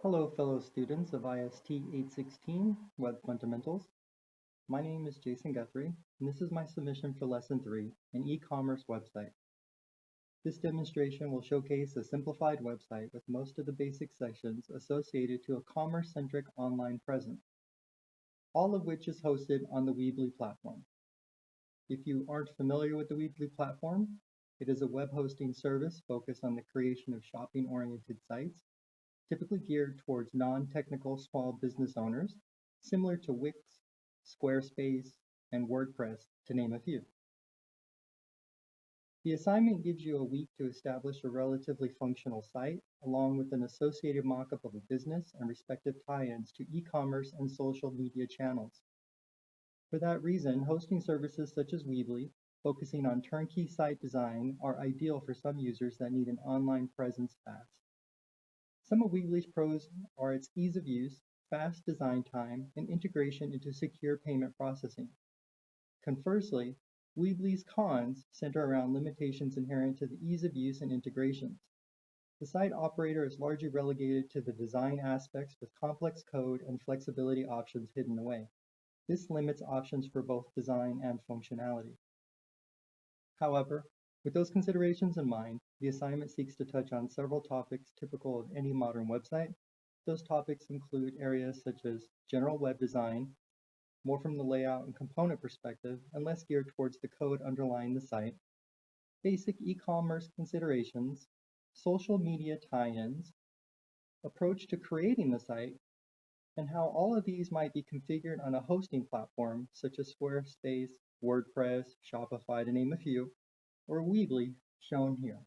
Hello, fellow students of IST-816 Web Fundamentals. My name is Jason Guthrie, and this is my submission for Lesson 3, an e-commerce website. This demonstration will showcase a simplified website with most of the basic sections associated to a commerce-centric online presence, all of which is hosted on the Weebly platform. If you aren't familiar with the Weebly platform, it is a web hosting service focused on the creation of shopping-oriented sites typically geared towards non-technical small business owners, similar to Wix, Squarespace, and WordPress, to name a few. The assignment gives you a week to establish a relatively functional site, along with an associated mock-up of a business and respective tie-ins to e-commerce and social media channels. For that reason, hosting services such as Weebly, focusing on turnkey site design, are ideal for some users that need an online presence fast. Some of Weebly's pros are its ease of use, fast design time, and integration into secure payment processing. Conversely, Weebly's cons center around limitations inherent to the ease of use and integrations. The site operator is largely relegated to the design aspects with complex code and flexibility options hidden away. This limits options for both design and functionality. However, with those considerations in mind, the assignment seeks to touch on several topics typical of any modern website. Those topics include areas such as general web design, more from the layout and component perspective, and less geared towards the code underlying the site, basic e-commerce considerations, social media tie-ins, approach to creating the site, and how all of these might be configured on a hosting platform such as Squarespace, WordPress, Shopify, to name a few, or Weebly, shown here.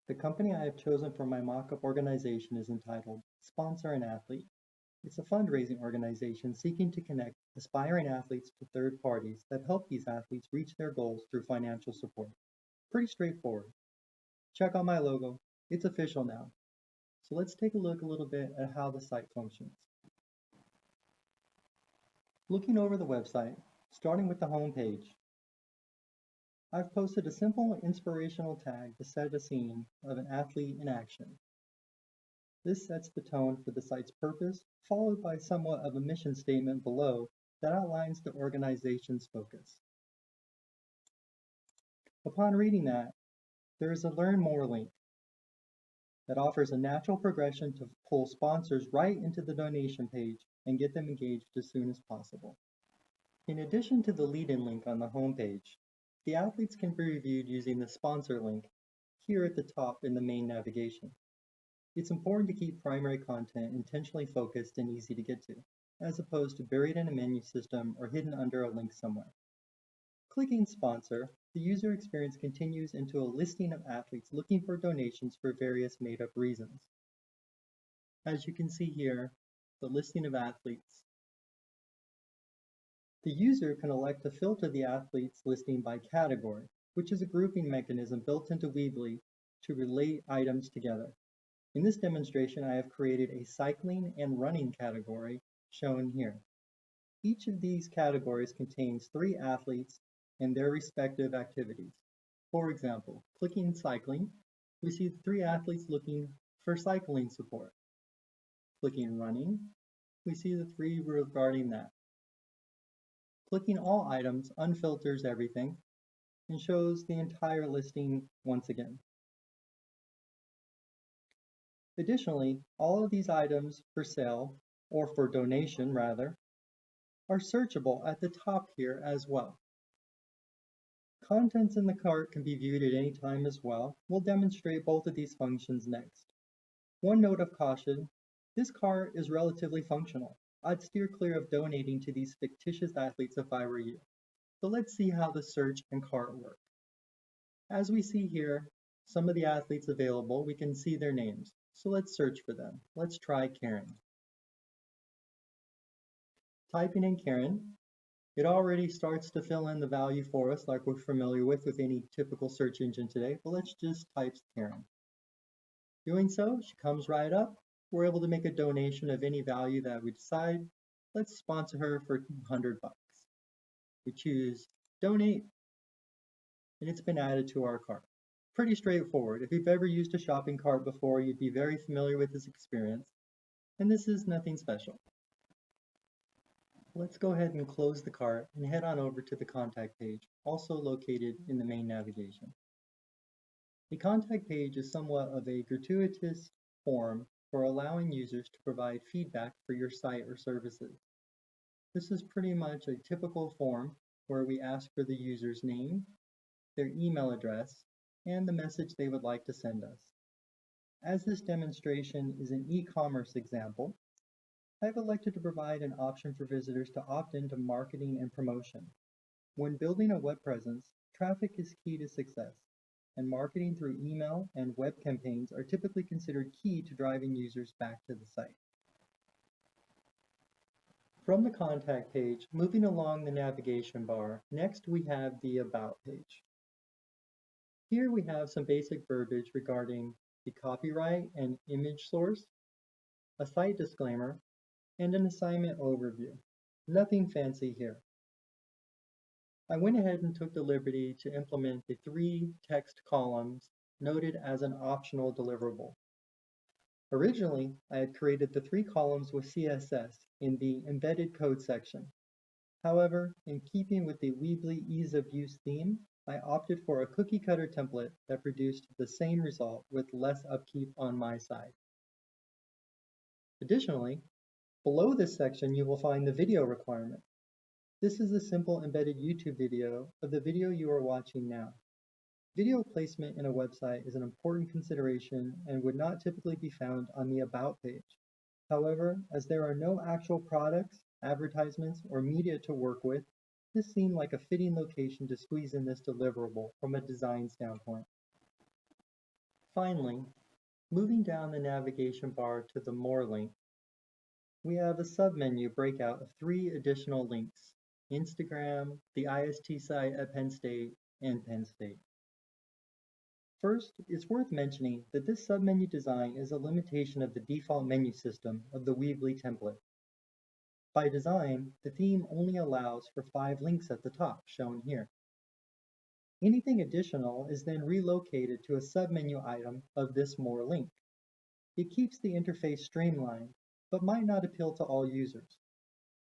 The company I have chosen for my mock-up organization is entitled Sponsor an Athlete. It's a fundraising organization seeking to connect aspiring athletes to third parties that help these athletes reach their goals through financial support. Pretty straightforward. Check out my logo. It's official now. So let's take a look a little bit at how the site functions. Looking over the website, starting with the home page, I've posted a simple inspirational tag to set a scene of an athlete in action. This sets the tone for the site's purpose, followed by somewhat of a mission statement below that outlines the organization's focus. Upon reading that, there is a Learn More link that offers a natural progression to pull sponsors right into the donation page and get them engaged as soon as possible. In addition to the lead-in link on the home page, the athletes can be reviewed using the sponsor link here at the top in the main navigation. It's important to keep primary content intentionally focused and easy to get to, as opposed to buried in a menu system or hidden under a link somewhere. Clicking Sponsor, the user experience continues into a listing of athletes looking for donations for various made-up reasons. As you can see here, the listing of athletes. The user can elect to filter the athletes listing by category, which is a grouping mechanism built into Weebly to relate items together. In this demonstration, I have created a cycling and running category shown here. Each of these categories contains 3 athletes and their respective activities. For example, clicking cycling, we see the 3 athletes looking for cycling support. Clicking running, we see the 3 regarding that. Clicking all items unfilters everything and shows the entire listing once again. Additionally, all of these items for sale, or for donation rather, are searchable at the top here as well. Contents in the cart can be viewed at any time as well. We'll demonstrate both of these functions next. One note of caution, this cart is relatively functional. I'd steer clear of donating to these fictitious athletes if I were you. So let's see how the search and cart work. As we see here, some of the athletes available, we can see their names. So let's search for them. Let's try Karen. Typing in Karen, it already starts to fill in the value for us like we're familiar with any typical search engine today, but let's just type Karen. Doing so, she comes right up. We're able to make a donation of any value that we decide. Let's sponsor her for $100. We choose donate, and it's been added to our cart. pretty straightforward. If you've ever used a shopping cart before, you'd be very familiar with this experience, and this is nothing special. Let's go ahead and close the cart and head on over to the contact page, also located in the main navigation. The contact page is somewhat of a gratuitous form for allowing users to provide feedback for your site or services. This is pretty much a typical form where we ask for the user's name, their email address, and the message they would like to send us. As this demonstration is an e-commerce example, I've elected to provide an option for visitors to opt into marketing and promotion. When building a web presence, traffic is key to success, and marketing through email and web campaigns are typically considered key to driving users back to the site. From the contact page, moving along the navigation bar, next we have the About page. Here we have some basic verbiage regarding the copyright and image source, a site disclaimer, and an assignment overview. Nothing fancy here. I went ahead and took the liberty to implement the 3 text columns noted as an optional deliverable. Originally, I had created the 3 columns with CSS in the embedded code section. However, in keeping with the Weebly ease of use theme, I opted for a cookie cutter template that produced the same result with less upkeep on my side. Additionally, below this section you will find the video requirement. This is a simple embedded YouTube video of the video you are watching now. Video placement in a website is an important consideration and would not typically be found on the About page. However, as there are no actual products, advertisements, or media to work with, this seemed like a fitting location to squeeze in this deliverable from a design standpoint. Finally, moving down the navigation bar to the More link, we have a submenu breakout of 3 additional links: Instagram, the IST site at Penn State, and Penn State. First, it's worth mentioning that this submenu design is a limitation of the default menu system of the Weebly template. By design, the theme only allows for 5 links at the top, shown here. Anything additional is then relocated to a submenu item of this More link. It keeps the interface streamlined, but might not appeal to all users.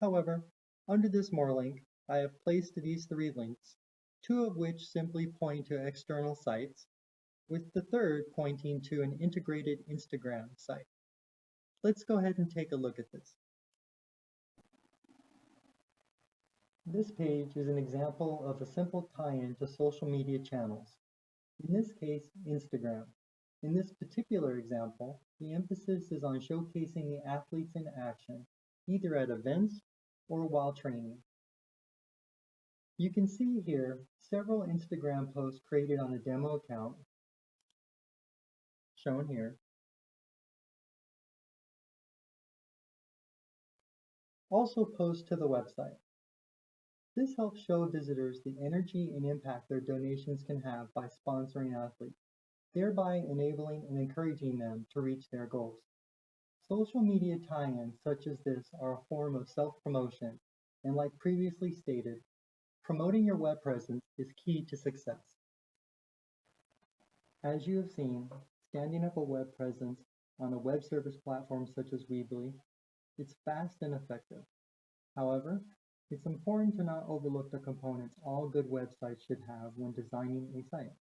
However, under this More link, I have placed these 3 links, 2 of which simply point to external sites, with the third pointing to an integrated Instagram site. Let's go ahead and take a look at this. This page is an example of a simple tie-in to social media channels, in this case, Instagram. In this particular example, the emphasis is on showcasing the athletes in action, either at events or while training. You can see here several Instagram posts created on a demo account, shown here. Also post to the website. This helps show visitors the energy and impact their donations can have by sponsoring athletes, thereby enabling and encouraging them to reach their goals. Social media tie-ins such as this are a form of self-promotion, and like previously stated, promoting your web presence is key to success. As you have seen, standing up a web presence on a web service platform such as Weebly, it's fast and effective. However, it's important to not overlook the components all good websites should have when designing a site.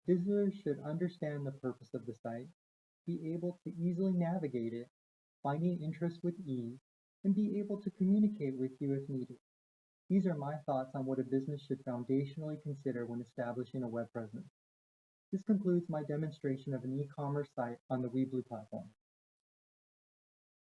Visitors should understand the purpose of the site, be able to easily navigate it, finding interest with ease, and be able to communicate with you if needed. These are my thoughts on what a business should foundationally consider when establishing a web presence. This concludes my demonstration of an e-commerce site on the Weebly platform.